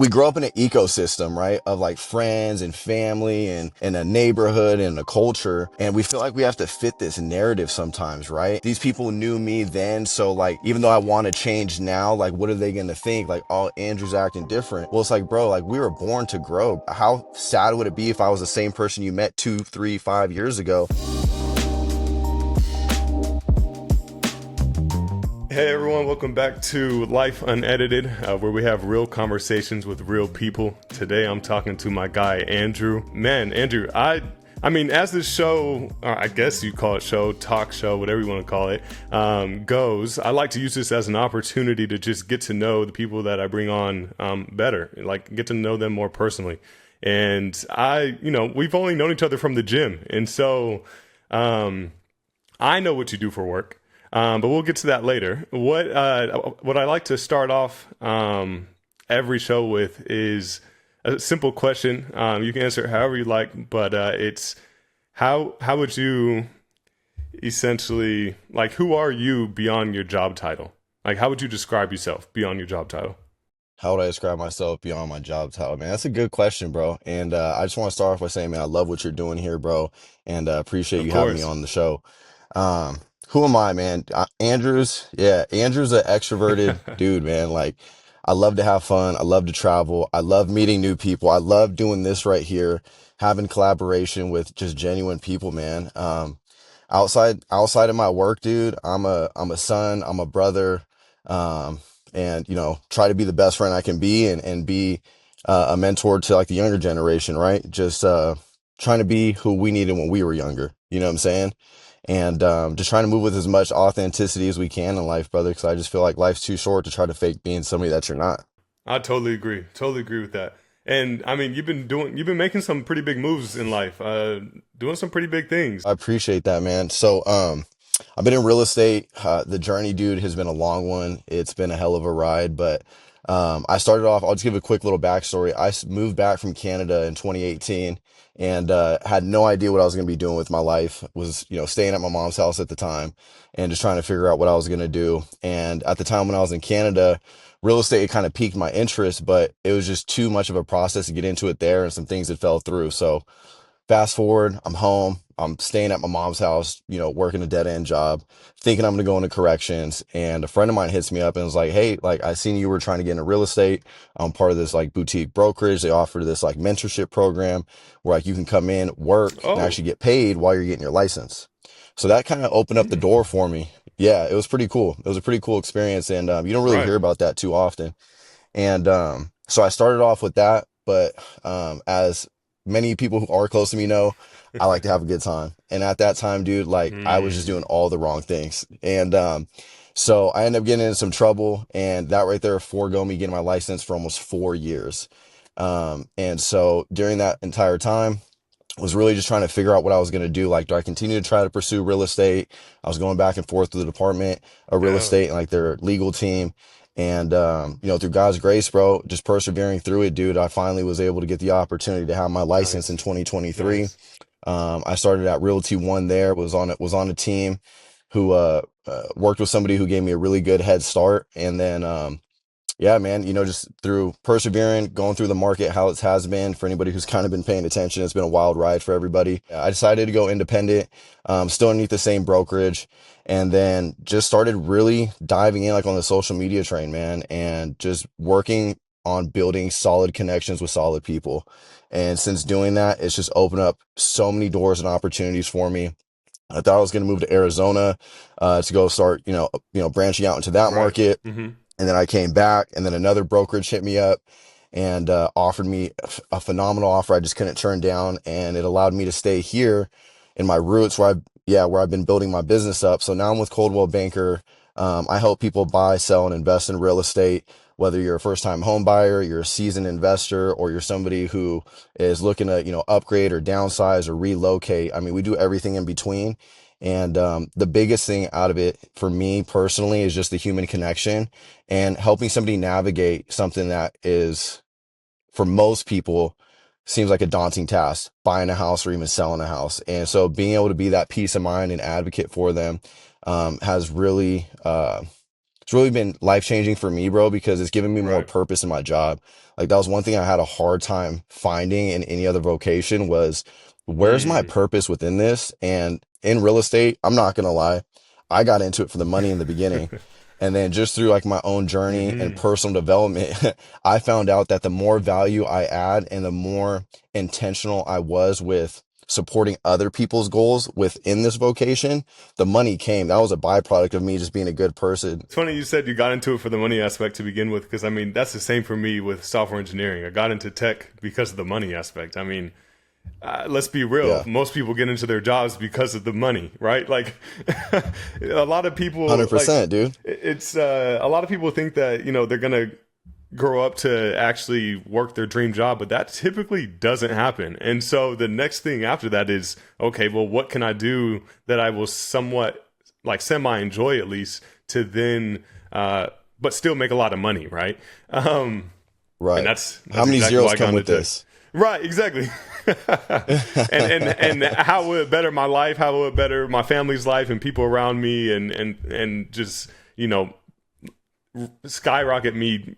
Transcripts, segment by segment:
we grow up in an ecosystem, right, of like friends and family and a neighborhood and a culture. And we feel like we have to fit this narrative sometimes, right? These people knew me then. So like, even though I want to change now, like, what are they going to think? Like, oh, Andrew's acting different. Well, it's like, bro, like we were born to grow. How sad would it be if I was the same person you met 2, 3, 5 years ago? Hey everyone, welcome back to Life Unedited, where we have real conversations with real people. Today I'm talking to my guy Andrew. Man, Andrew, I mean, as this show, or I guess you call it show, talk show, whatever you want to call it, goes, I like to use this as an opportunity to just get to know the people that I bring on better, like get to know them more personally. And we've only known each other from the gym, and so I know what you do for work. But we'll get to that later. What I like to start off every show with is a simple question. You can answer it however you like, but it's how would you essentially, like, who are you beyond your job title? Like, how would you describe yourself beyond your job title? How would I describe myself beyond my job title, man? That's a good question, bro. And I just want to start off by saying, man, I love what you're doing here, bro, and appreciate Of you having me course. on the show. Who am I, man? Andrew's an extroverted dude, man. Like, I love to have fun. I love to travel. I love meeting new people. I love doing this right here, having collaboration with just genuine people, man. Outside of my work, dude, I'm a son. I'm a brother. Um, and try to be the best friend I can be and be a mentor to like the younger generation, right? Just trying to be who we needed when we were younger. You know what I'm saying? And just trying to move with as much authenticity as we can in life, brother, because I just feel like life's too short to try to fake being somebody that you're not. I totally agree. Totally agree with that. And I mean, you've been making some pretty big moves in life, doing some pretty big things. I appreciate that, man. So, I've been in real estate. The journey, dude, has been a long one. It's been a hell of a ride, but I started off. I'll just give a quick little backstory. Moved back from Canada in 2018 and had no idea what I was going to be doing with my life. Was staying at my mom's house at the time and just trying to figure out what I was going to do. And at the time when I was in Canada, real estate kind of piqued my interest, but it was just too much of a process to get into it there, and some things that fell through. So fast forward, I'm home. I'm staying at my mom's house, working a dead end job, thinking I'm going to go into corrections. And a friend of mine hits me up and was like, hey, like, I seen you were trying to get into real estate. I'm part of this like boutique brokerage. They offer this like mentorship program where like you can come in, work, and Oh, actually get paid while you're getting your license. So that kind of opened up the door for me. Yeah, it was pretty cool. It was a pretty cool experience. And you don't really right. hear about that too often. And so I started off with that, but as many people who are close to me know, I like to have a good time. And at that time, dude, like I was just Mm. doing all the wrong things. And so I ended up getting into some trouble, and that right there forego me getting my license for almost 4 years. And so during that entire time, was really just trying to figure out what I was going to do. Like, do I continue to try to pursue real estate? I was going back and forth with the department of real Yeah. estate and like their legal team. And, through God's grace, bro, just persevering through it, dude, I finally was able to get the opportunity to have my license in Nice. 2023. Nice. I started at Realty One there, was on a team who, worked with somebody who gave me a really good head start. And then, yeah, man, just through persevering, going through the market, how it has been for anybody who's kind of been paying attention, it's been a wild ride for everybody. I decided to go independent, still underneath the same brokerage, and then just started really diving in like on the social media train, man, and just working on building solid connections with solid people. And since doing that, it's just opened up so many doors and opportunities for me. I thought I was going to move to Arizona, to go start, branching out into that Right. market. Mm-hmm. And then I came back, and then another brokerage hit me up and offered me a phenomenal offer I just couldn't turn down, and it allowed me to stay here in my roots where I've been building my business up. So now I'm with Coldwell Banker. I help people buy, sell, and invest in real estate. Whether you're a first-time home buyer, you're a seasoned investor, or you're somebody who is looking to upgrade or downsize or relocate. I mean, we do everything in between. And the biggest thing out of it for me personally is just the human connection and helping somebody navigate something that is, for most people, seems like a daunting task, buying a house or even selling a house. And so being able to be that peace of mind and advocate for them has really it's really been life changing for me, bro, because it's given me more Right. purpose in my job. Like that was one thing I had a hard time finding in any other vocation was where's my Mm. purpose within this? And in real estate, I'm not gonna lie, I got into it for the money in the beginning. And then just through like my own journey and Hmm. personal development, I found out that the more value I add and the more intentional I was with supporting other people's goals within this vocation, the money came. That was a byproduct of me just being a good person. It's funny you said you got into it for the money aspect to begin with, because I mean that's the same for me with software engineering. I got into tech because of the money aspect. I mean, let's be real. Yeah, Most people get into their jobs because of the money, right? Like, a lot of people, like, 100%, dude. it's a lot of people think that they're gonna grow up to actually work their dream job, but that typically doesn't happen. And so the next thing after that is, okay, well, what can I do that I will somewhat like semi enjoy at least to then, but still make a lot of money, right? And Right. How that's many exactly why zeros I got come into with tech. this? Right, exactly. And how will it better my life? How will it better my family's life and people around me, and just skyrocket me,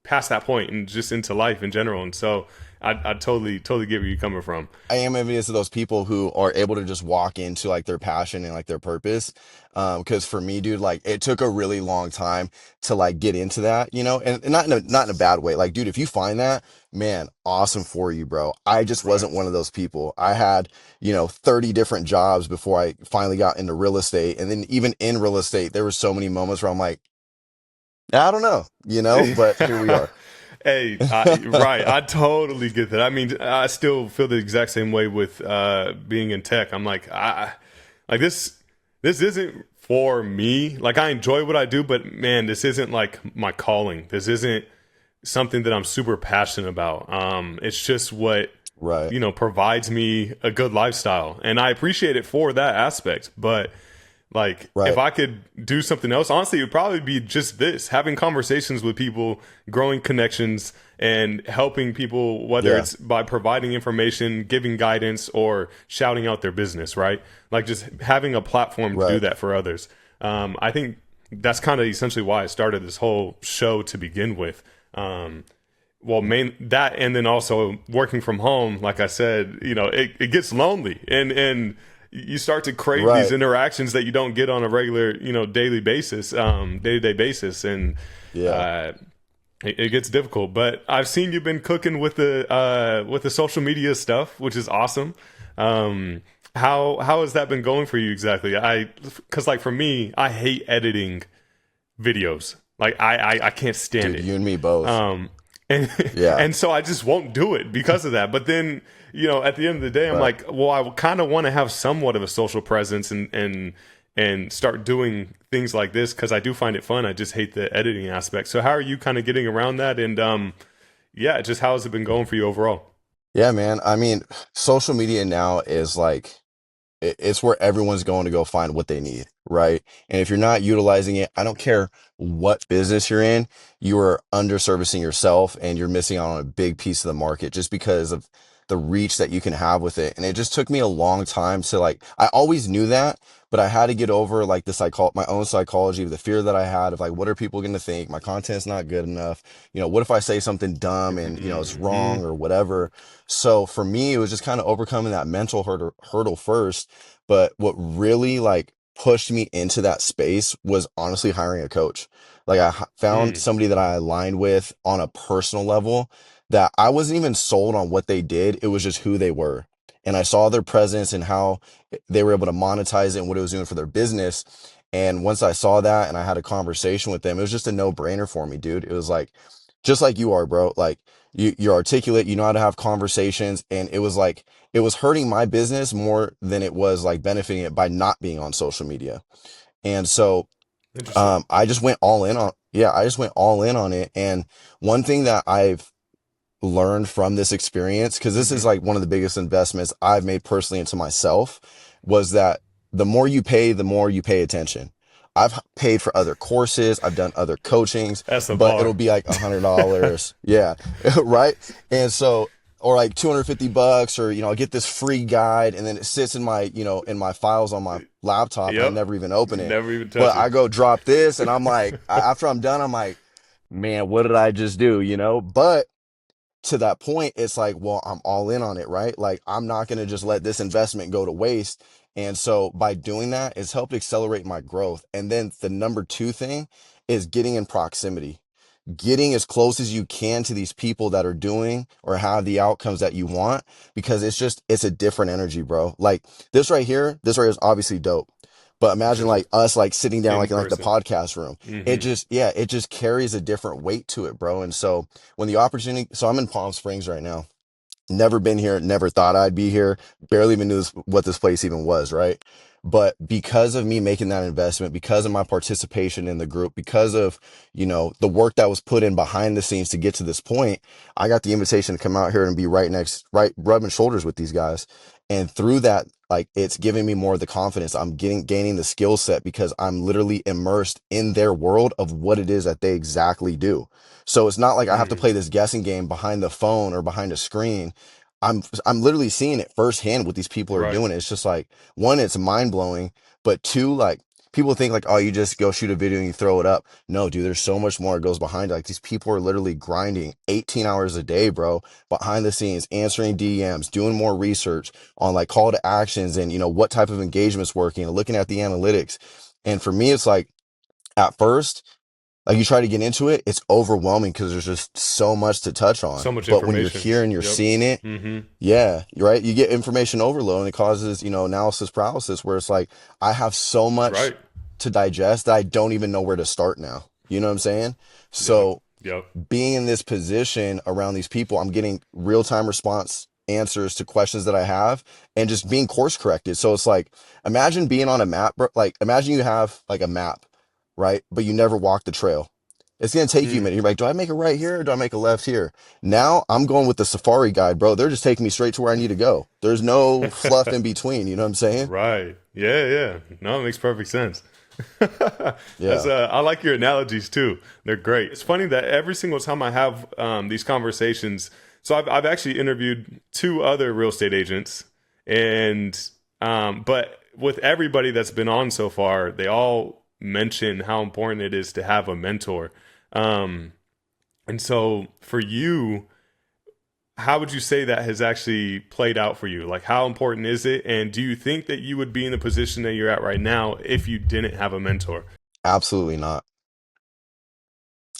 past that point and just into life in general. And so I totally get where you're coming from. I am envious of those people who are able to just walk into like their passion and like their purpose. Cause for me, dude, like it took a really long time to like get into that, and not in a bad way. Like, dude, if you find that, man, awesome for you, bro. I just Right. wasn't one of those people. I had, 30 different jobs before I finally got into real estate. And then even in real estate, there were so many moments where I'm like, I don't know, but here we are. Hey, right. I totally get that. I mean, I still feel the exact same way with being in tech. I'm like, like this. This isn't for me. Like, I enjoy what I do, but man, this isn't like my calling. This isn't something that I'm super passionate about. It's just what Right. provides me a good lifestyle, and I appreciate it for that aspect. But like, if Right. I could do something else, honestly, it would probably be just this: having conversations with people, growing connections, and helping people, whether Yeah. it's by providing information, giving guidance, or shouting out their business, right? Like, just having a platform to do Right. that for others. I think that's kind of essentially why I started this whole show to begin with. Well, main that, and then also working from home, like I said, it gets lonely, and you start to crave these Right. interactions that you don't get on a regular, daily basis, day-to-day basis. And Yeah. uh it gets difficult. But I've seen you've been cooking with the social media stuff, which is awesome. How has that been going for you exactly? Because like for me, I hate editing videos. Like, I can't stand Dude, it. you and me both. Um, and Yeah. and so I just won't do it because of that. But then, at the end of the day, I'm Right. like, well, I kind of want to have somewhat of a social presence, and start doing things like this because I do find it fun. I just hate the editing aspect. So how are you kind of getting around that? And yeah, just how has it been going for you overall? Yeah, man. I mean, social media now is like it's where everyone's going to go find what they need, right? And if you're not utilizing it, I don't care what business you're in, you are underservicing yourself and you're missing out on a big piece of the market just because of the reach that you can have with it. And it just took me a long time to like, I always knew that, but I had to get over like my own psychology of the fear that I had of like, what are people going to think? My content's not good enough. What if I say something dumb and, it's Hmm. wrong or whatever? So for me, it was just kind of overcoming that mental hurdle first. But what really like pushed me into that space was honestly hiring a coach. Like found Mm. somebody that I aligned with on a personal level that I wasn't even sold on what they did. It was just who they were. And I saw their presence and how they were able to monetize it and what it was doing for their business. And once I saw that and I had a conversation with them, it was just a no brainer for me, dude. It was like, just like you are, bro. Like you're articulate, you know how to have conversations. And it was like, it was hurting my business more than it was like benefiting it by not being on social media. And so Interesting. I just went all in on, yeah, I just went all in on it. And one thing that I've learned from this experience, because this is Hmm. like one of the biggest investments I've made personally into myself, was that the more you pay, the more you pay attention. I've paid for other courses, I've done other coachings, That's a but it'll bar. be like $100. Yeah, right. And so or like $250, or I get this free guide, and then it sits in my in my files on my laptop, and I Yep. never even open it. Never even But touch it. I go drop this, and I'm like, after I'm done, I'm like, man, what did I just do? But to that point, it's like, well, I'm all in on it, right? Like, I'm not going to just let this investment go to waste. And so by doing that, it's helped accelerate my growth. And then the number two thing is getting in proximity, getting as close as you can to these people that are doing or have the outcomes that you want, because it's a different energy, bro. Like this right here is obviously dope. But imagine like us like sitting down In like in like the person. podcast room. It Hmm. just yeah, it just carries a different weight to it, bro. And so when the opportunity, so I'm in Palm Springs right now. Never been here, never thought I'd be here, barely even knew what this place even was, right? But because of me making that investment, because of my participation in the group, because of, the work that was put in behind the scenes to get to this point, I got the invitation to come out here and be right, rubbing shoulders with these guys. And through that, like, it's giving me more of the confidence. I'm gaining the skill set because I'm literally immersed in their world of what it is that they exactly do. So it's not like I have to Mm. play this guessing game behind the phone or behind a screen. I'm literally seeing it firsthand what these people are Right. doing. It's just like, one, it's mind blowing, but two, like, people think like, oh, you just go shoot a video and you throw it up. No, dude, there's so much more that goes behind it. Like, these people are literally grinding 18 hours a day, bro, behind the scenes, answering DMs, doing more research on like call to actions and what type of engagement's working, looking at the analytics. And for me, it's like, at first, like, you try to get into it, it's overwhelming because there's just so much to touch on. So much But when you're information. here and you're Yep. seeing it, Hmm. yeah, you're right. You get information overload, and it causes, analysis paralysis, where it's like, I have so much Right. to digest that I don't even know where to start now. You know what I'm saying? Yep. So Yep. being in this position around these people, I'm getting real time response answers to questions that I have, and just being course corrected. So it's like, imagine being on a map, bro. Like, imagine you have like a map, right? But you never walk the trail. It's going to take you a Mm. minute. You're like, do I make a right here or do I make a left here? Now I'm going with the Safari guide, bro. They're just taking me straight to where I need to go. There's no fluff in between. You know what I'm saying? Right. Yeah, yeah. No, it makes perfect sense. That's Yeah. I like your analogies too. They're great. It's funny that every single time I have these conversations, so I've actually interviewed two other real estate agents, and but with everybody that's been on so far, they all mention how important it is to have a mentor. Um, and so for you, how would you say that has actually played out for you? Like, how important is it? And do you think that you would be in the position that you're at right now if you didn't have a mentor? Absolutely not.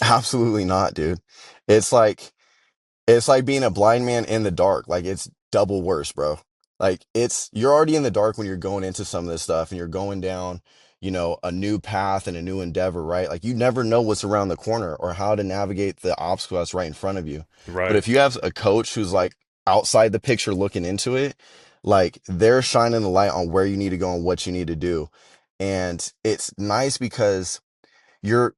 Absolutely not, dude. It's like, It's like being a blind man in the dark. Like, it's double worse, bro. Like, you're already in the dark when you're going into some of this stuff and you're going down, a new path and a new endeavor, right? Like, you never know what's around the corner or how to navigate the obstacle that's right in front of you. But Right. if you have a coach who's like outside the picture looking into it, like, they're shining the light on where you need to go and what you need to do. And it's nice because you're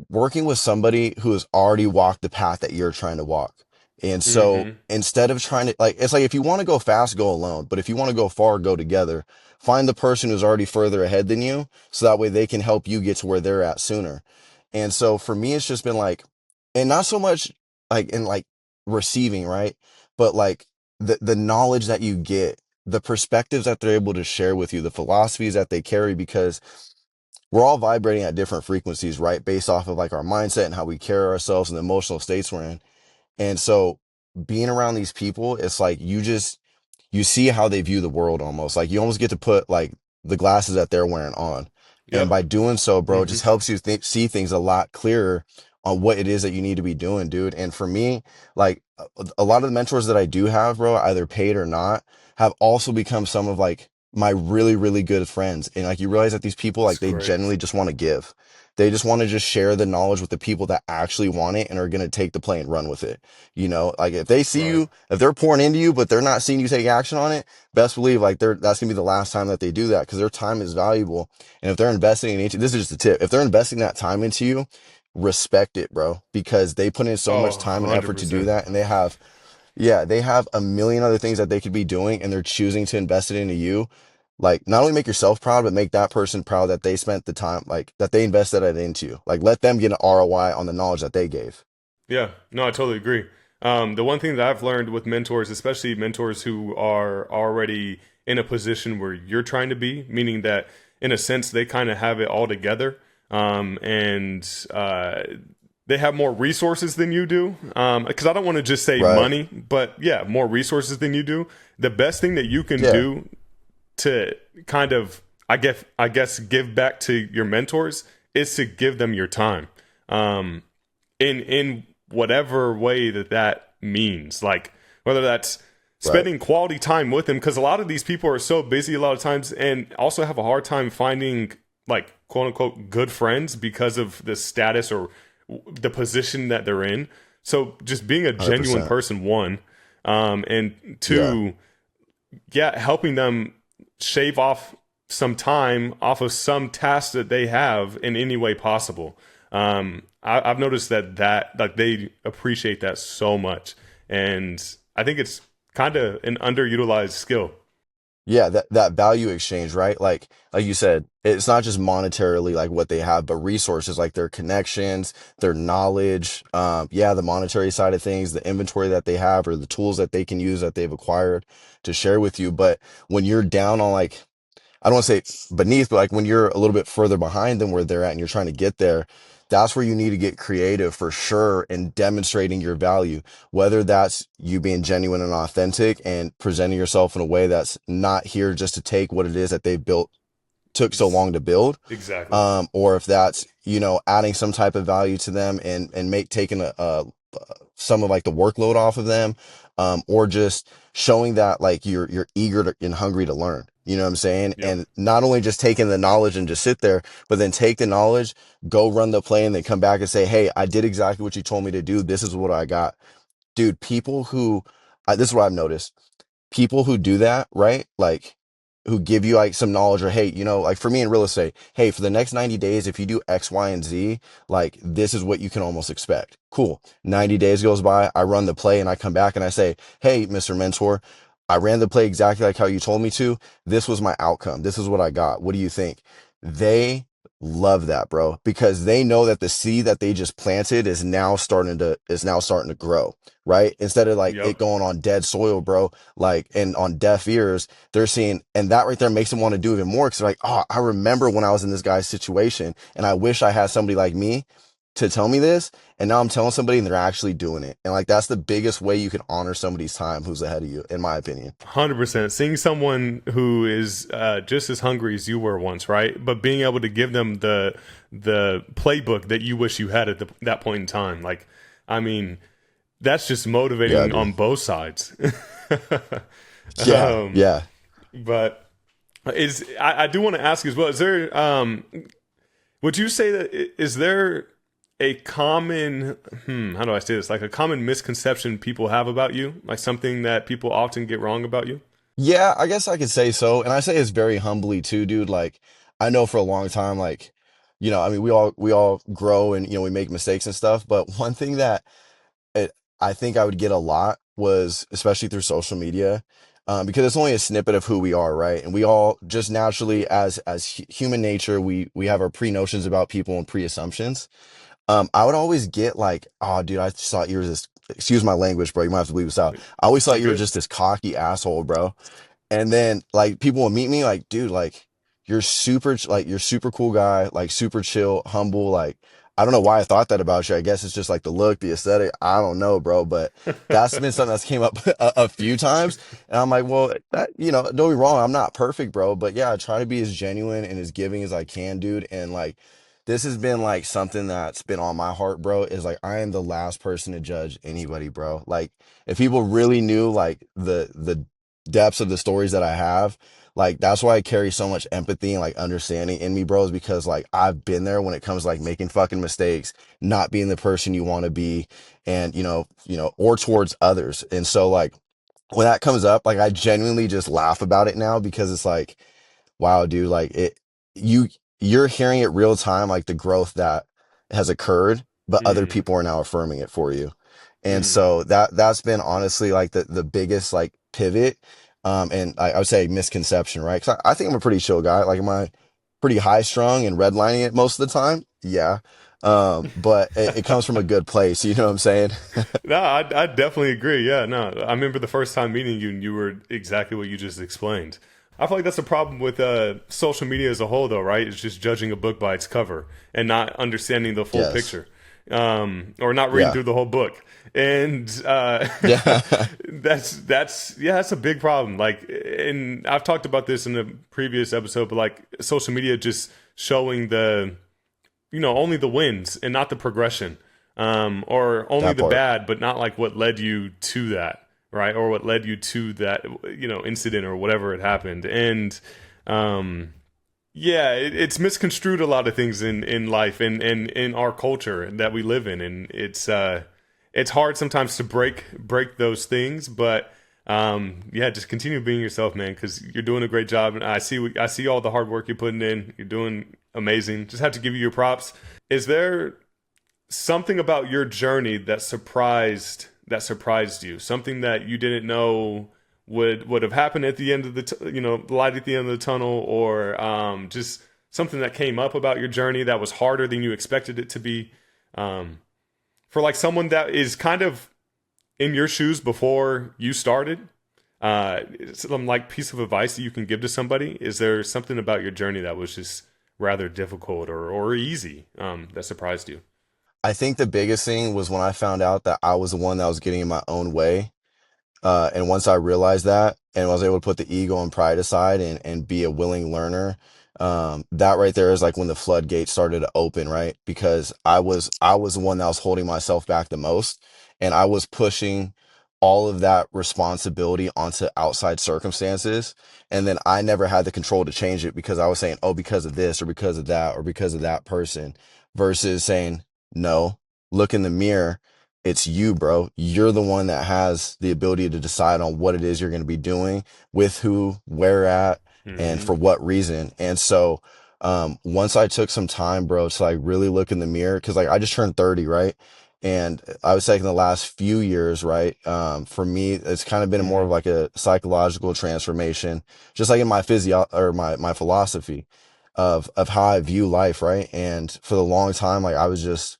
working with somebody who has already walked the path that you're trying to walk. And so Mm-hmm. instead of trying to, like, it's like, if you want to go fast, go alone. But if you want to go far, go together. Find the person who's already further ahead than you, so that way they can help you get to where they're at sooner. And so for me, it's just been like, and not so much like in like receiving, right? But like the knowledge that you get, the perspectives that they're able to share with you, the philosophies that they carry, because we're all vibrating at different frequencies, right? Based off of like our mindset and how we carry ourselves and the emotional states we're in. And so being around these people, it's like, you see how they view the world almost. Like, you almost get to put like the glasses that they're wearing on. And Yep. by doing so, bro, it Mm-hmm. just helps you see things a lot clearer on what it is that you need to be doing, dude. And for me, like, a lot of the mentors that I do have, bro, either paid or not, have also become some of like my really, really good friends. And like, you realize that these people, That's like, they great. genuinely just want to give. They just want to just share the knowledge with the people that actually want it and are going to take the play and run with it. Like, if they see Right. you, if they're pouring into you, but they're not seeing you take action on it, best believe like that's gonna be the last time that they do that, because their time is valuable. And if they're investing into, this is just a tip, if they're investing that time into you, respect it, bro, because they put in so Oh, much time and effort to do 100%. that, and they have a million other things that they could be doing, and they're choosing to invest it into you. Like, not only make yourself proud, but make that person proud that they spent the time, like, that they invested it into you. Like, let them get an ROI on the knowledge that they gave. Yeah. No, I totally agree. The one thing that I've learned with mentors, especially mentors who are already in a position where you're trying to be, meaning that in a sense they kind of have it all together, and they have more resources than you do. Because I don't want to just say Right. money, but yeah, more resources than you do. The best thing that you can Yeah. do to kind of, I guess, give back to your mentors is to give them your time. Um, in whatever way that means, like whether that's Right. spending quality time with them, because a lot of these people are so busy a lot of times and also have a hard time finding like quote unquote good friends because of the status or the position that they're in. So just being a genuine 100%. person, one, and Yeah. two, yeah, helping them shave off some time off of some task that they have in any way possible. I've noticed that like they appreciate that so much, and I think it's kind of an underutilized skill. Yeah, that value exchange, right? Like you said, it's not just monetarily like what they have, but resources like their connections, their knowledge, yeah, the monetary side of things, the inventory that they have or the tools that they can use that they've acquired to share with you. But when you're down on like I don't want to say beneath, but like when you're a little bit further behind them where they're at and you're trying to get there, that's where you need to get creative for sure in demonstrating your value, whether that's you being genuine and authentic and presenting yourself in a way that's not here just to take what it is that they built, took so Ex- long to build, exactly. or if that's, adding some type of value to them and taking some of like the workload off of them, or just showing that like you're eager and hungry to learn. You know what I'm saying? Yep. And not only just taking the knowledge and just sit there, but then take the knowledge, go run the play, and then come back and say, "Hey, I did exactly what you told me to do. This is what I got." Dude, this is what I've noticed, people who do that, right? Like who give you like some knowledge or hey, like for me in real estate, hey, for the next 90 days, if you do X, Y, and Z, like this is what you can almost expect. Cool. 90 days goes by, I run the play and I come back and I say, hey, Mr. Mentor, I ran the play exactly like how you told me to. This was my outcome. This is what I got. What do you think? They love that, bro, because they know that the seed that they just planted is now starting to grow, right? Instead of like it Yep. going on dead soil, bro, like and on deaf ears, they're seeing, and that right there makes them want to do even more because like, oh, I remember when I was in this guy's situation, and I wish I had somebody like me to tell me this, and now I'm telling somebody and they're actually doing it, and like that's the biggest way you can honor somebody's time who's ahead of you, in my opinion. 100%. Seeing someone who is just as hungry as you were once, right? But being able to give them the playbook that you wish you had at that point in time. Like, I mean, that's just Yeah, motivating dude. on both sides. Yeah, um, yeah. but I do want to ask as well, is there would you say that is there a common how do I say this, like a common misconception people have about you, like something that people often get wrong about you? Yeah, I guess I could say so. And I say it's very humbly too, dude. Like I know for a long time, like, I mean, we all grow and we make mistakes and stuff. But one thing that it, I think I would get a lot was, especially through social media, because it's only a snippet of who we are, right? And we all just naturally, as human nature, we have our pre notions about people and pre assumptions. I would always get like, oh, dude, I just thought you were this. Excuse my language, bro. You might have to leave this out. I always thought You're you were good. just this cocky asshole, bro. And then like people will meet me like, dude, like you're super cool guy, like super chill, humble. Like I don't know why I thought that about you. I guess it's just like the look, the aesthetic. I don't know, bro, but that's been something that's came up a few times. And I'm like, well, don't be wrong. I'm not perfect, bro, but yeah, I try to be as genuine and as giving as I can, dude. And like, this has been like something that's been on my heart, bro, is like, I am the last person to judge anybody, bro. Like if people really knew like the depths of the stories that I have. Like that's why I carry so much empathy and like understanding in me, bros, because like I've been there when it comes to like making fucking mistakes, not being the person you want to be, and or towards others. And so like when that comes up, like I genuinely just laugh about it now because it's like, wow, dude, like you you're hearing it real time, like the growth that has occurred, but other Mm, people are now affirming it for you. And mm, so that's been honestly like the biggest like pivot, and I would say misconception, right? Because I think I'm a pretty chill guy. Like, am I pretty high strung and redlining it most of the time? Yeah. But it comes from a good place. You know what I'm saying? No, I definitely agree. Yeah, no, I remember the first time meeting you, and you were exactly what you just explained. I feel like that's a problem with social media as a whole, though, right? It's just judging a book by its cover and not understanding the full Yes. picture, or not reading Yeah. through the whole book. And Yeah. that's yeah, that's a big problem. Like, and I've talked about this in a previous episode, but like social media just showing the only the wins and not the progression, or only That the part. bad, but not like what led you to that, right? Or what led you to that, incident or whatever had happened. And um, yeah, it's misconstrued a lot of things in life and in our culture that we live in, and it's hard sometimes to break those things, but. Yeah, just continue being yourself, man, because you're doing a great job, and I see all the hard work you're putting in. You're doing amazing. Just have to give you your props. Is there something about your journey that surprised you? Something that you didn't know would have happened at the end of the light at the end of the tunnel, or just something that came up about your journey that was harder than you expected it to be. Um, for like someone that is kind of in your shoes before you started, some like piece of advice that you can give to somebody. Is there something about your journey that was just rather difficult or easy, that surprised you? I think the biggest thing was when I found out that I was the one that was getting in my own way. And once I realized that and was able to put the ego and pride aside and be a willing learner, that right there is like when the floodgates started to open, right? Because I was the one that was holding myself back the most, and I was pushing all of that responsibility onto outside circumstances. And then I never had the control to change it because I was saying, oh, because of this or because of that or because of that person, versus saying, no, look in the mirror, it's you, bro. You're the one that has the ability to decide on what it is you're going to be doing, with who, where at, and Mm-hmm. for what reason. And so, once I took some time, bro, to like really look in the mirror, because like I just turned 30, right? And I was taking the last few years, right? For me, it's kind of been more Mm-hmm. of like a psychological transformation, just like in my physio or my philosophy of how I view life, right? And for the long time, like I was just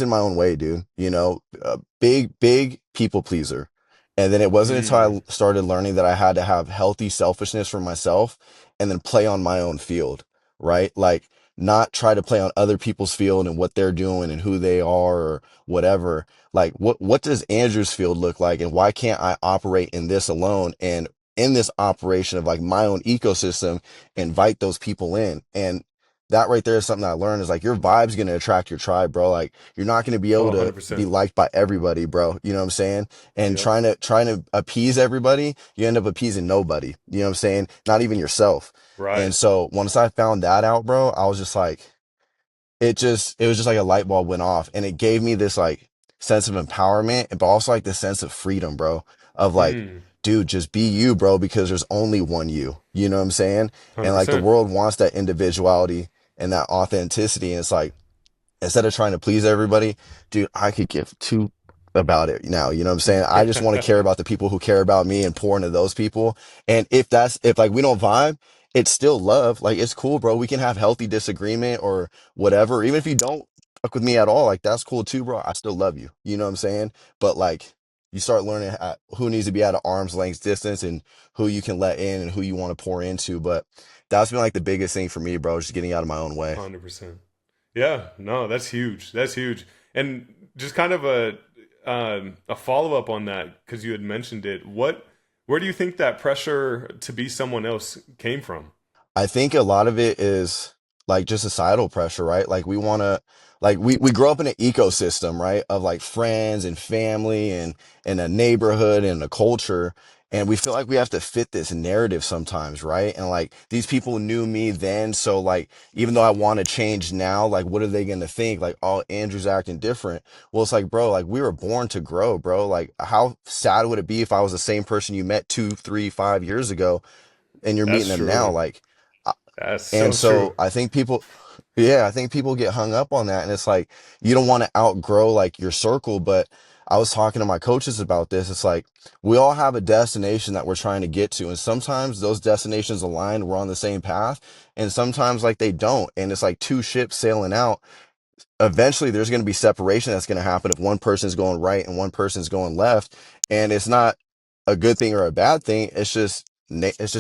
in my own way, dude. A big people pleaser. And then it wasn't until Mm. I started learning that I had to have healthy selfishness for myself and then play on my own field, right? Like not try to play on other people's field and what they're doing and who they are or whatever. Like what does Andrew's field look like, and why can't I operate in this alone, and in this operation of like my own ecosystem, invite those people in? And that right there is something I learned, is like your vibe's going to attract your tribe, bro. Like you're not going to be Oh, able to be 100%. liked by everybody, bro. You know what I'm saying? And Yep. trying to appease everybody, you end up appeasing nobody. You know what I'm saying? Not even yourself. And Right. so once I found that out, bro, I was just like, it was just like a light bulb went off, and it gave me this like sense of empowerment, but also like this sense of freedom, bro, of like, Mm. dude, just be you, bro, because there's only one you know what I'm saying? And like the 100%. world wants that individuality and that authenticity, and it's like, instead of trying to please everybody, dude, I could give two about it now. You know what I'm saying? I just want to care about the people who care about me and pour into those people. And if like we don't vibe, it's still love. Like it's cool, bro. We can have healthy disagreement or whatever. Even if you don't fuck with me at all, like that's cool too, bro. I still love you. You know what I'm saying? But like you start learning who needs to be at an arm's length distance and who you can let in and who you want to pour into. But that's been like the biggest thing for me, bro, just getting out of my own way. 100%. Yeah, no, that's huge. That's huge. And just kind of a follow up on that, because you had mentioned it. Where do you think that pressure to be someone else came from? I think a lot of it is like just societal pressure, right? Like we want to, like we grow up in an ecosystem, right? Of like friends and family and a neighborhood and a culture. And we feel like we have to fit this narrative sometimes, right? And like these people knew me then. So like, even though I want to change now, like what are they going to think? Like, oh, Andrew's acting different. Well, it's like, bro, like we were born to grow, bro. Like how sad would it be if I was the same person you met 2, 3, 5 years ago and you're meeting That's them now? true. Like, That's and so true. so I think people, yeah, I think people get hung up on that. And it's like, you don't want to outgrow like your circle. But I was talking to my coaches about this. It's like, we all have a destination that we're trying to get to. And sometimes those destinations align, we're on the same path. And sometimes like they don't. And it's like two ships sailing out. eventually there's going to be separation that's going to happen if one person's going right and one person's going left. And it's not a good thing or a bad thing. It's just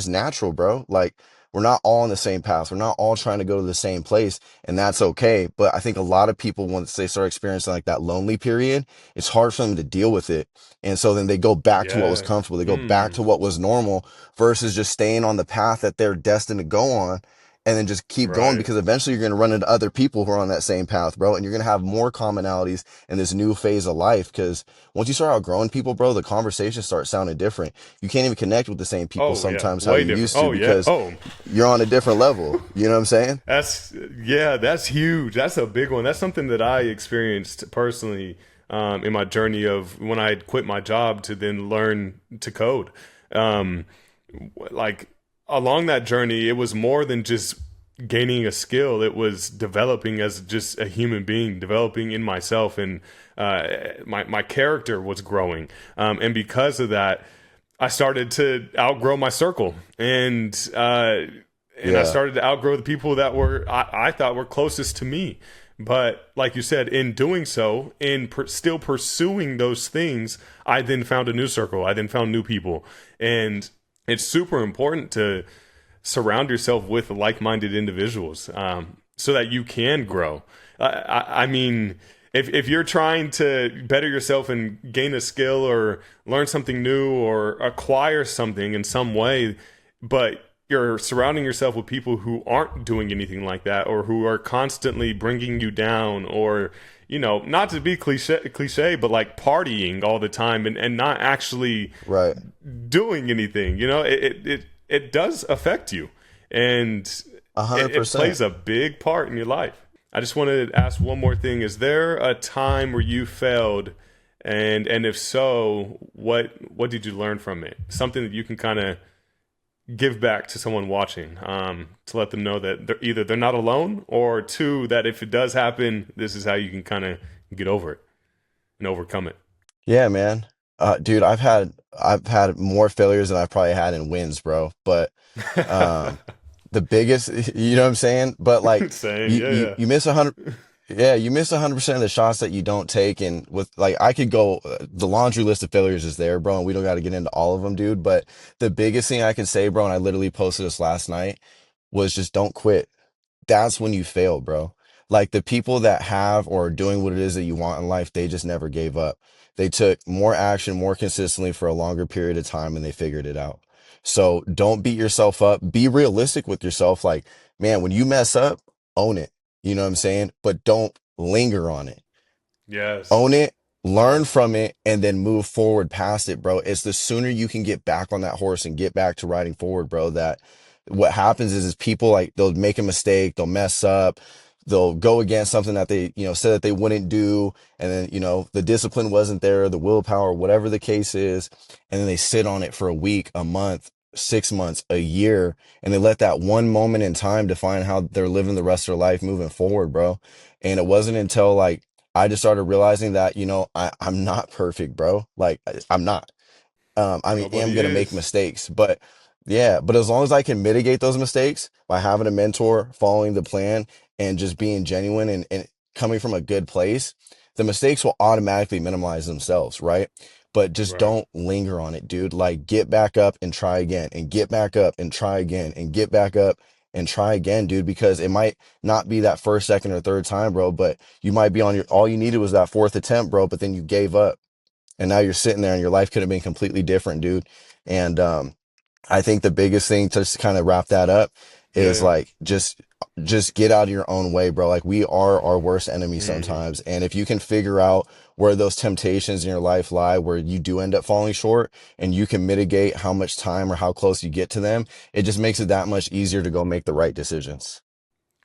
natural, bro. Like, we're not all on the same path. We're not all trying to go to the same place, and that's okay. But I think a lot of people, once they start experiencing like that lonely period, it's hard for them to deal with it. And so then they go back to what was Yeah. comfortable. They go back Mm. to what was normal versus just staying on the path that they're destined to go on, and then just keep going, Right. because eventually you're going to run into other people who are on that same path, bro. And you're going to have more commonalities in this new phase of life. Because once you start outgrowing people, bro, the conversations start sounding different. You can't even connect with the same people Oh yeah. sometimes how Way you different. used to, Oh yeah. because Oh, you're on a different level. You know what I'm saying? that's yeah. That's huge. That's a big one. That's something that I experienced personally in my journey of when I quit my job to then learn to code. Um, like along that journey, it was more than just gaining a skill. It was developing as just a human being, developing in myself, and my character was growing. And because of that, I started to outgrow my circle, and I Yeah. started to outgrow the people that I thought were closest to me. But like you said, in doing so, still pursuing those things, I then found a new circle. I then found new people, and it's super important to surround yourself with like-minded individuals, so that you can grow. I mean, if you're trying to better yourself and gain a skill or learn something new or acquire something in some way, but you're surrounding yourself with people who aren't doing anything like that, or who are constantly bringing you down, or not to be cliche, but like partying all the time, and not actually Right. doing anything. It does affect you, and A hundred it percent. plays a big part in your life. I just wanted to ask one more thing. Is there a time where you failed, and if so, what did you learn from it? Something that you can kind of give back to someone watching, to let them know that they're not alone, or two, that if it does happen, this is how you can kind of get over it and overcome it. Yeah, man. Dude, I've had more failures than I've probably had in wins, bro. But um, the biggest, you know what I'm saying? But like, Same, yeah, you miss 100. Yeah, you miss 100% of the shots that you don't take. And with like, I could go, the laundry list of failures is there, bro. And we don't got to get into all of them, dude. But the biggest thing I can say, bro, and I literally posted this last night, was just don't quit. That's when you fail, bro. Like, the people that have or are doing what it is that you want in life, they just never gave up. They took more action more consistently for a longer period of time, and they figured it out. So don't beat yourself up. Be realistic with yourself. Like, man, when you mess up, own it. You know what I'm saying? But don't linger on it. yes, Own it, learn yes, from it, and then move forward past it, bro. It's the sooner you can get back on that horse and get back to riding forward, bro, that what happens is people, like, they'll make a mistake, they'll mess up, they'll go against something that they, said that they wouldn't do, and then, the discipline wasn't there, the willpower, whatever the case is, and then they sit on it for a week, a month, 6 months, a year, and they let that one moment in time define how they're living the rest of their life moving forward, bro. And it wasn't until like I just started realizing that, I'm not perfect, bro. Like, I'm not. Am nobody gonna make is. mistakes, but yeah, but as long as I can mitigate those mistakes by having a mentor, following the plan, and just being genuine, and coming from a good place, the mistakes will automatically minimize themselves, right? But just Right. don't linger on it, dude. Like, get back up and try again, and get back up and try again, and get back up and try again, dude, because it might not be that first, second, or third time, bro, but you might be on all you needed was that fourth attempt, bro, but then you gave up, and now you're sitting there and your life could have been completely different, dude. And I think the biggest thing to just kind of wrap that up Yeah, is yeah. like, just get out of your own way, bro. Like, we are our worst enemy Mm. sometimes. And if you can figure out where those temptations in your life lie, where you do end up falling short, and you can mitigate how much time or how close you get to them, it just makes it that much easier to go make the right decisions.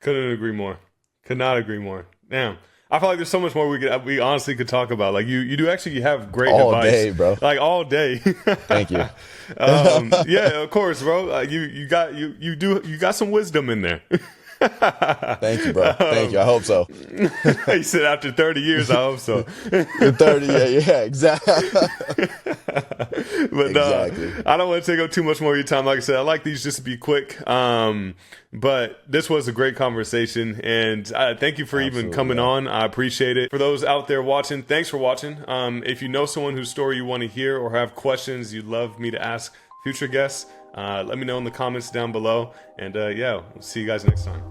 Couldn't agree more. Could not agree more. Damn. I feel like there's so much more we honestly could talk about. Like you do actually have great All advice, day, bro. like all day. Thank you. Yeah, of course, bro. You got some wisdom in there. Thank you, bro. Thank you. I hope so. He said after 30 years, I hope so. 30, yeah, exactly. But Exactly. I don't want to take up too much more of your time. Like I said, I like these just to be quick. But this was a great conversation, and thank you for even Absolutely, coming yeah. on. I appreciate it. For those out there watching, thanks for watching. If you know someone whose story you want to hear or have questions you'd love me to ask future guests, let me know in the comments down below. And yeah, we'll see you guys next time.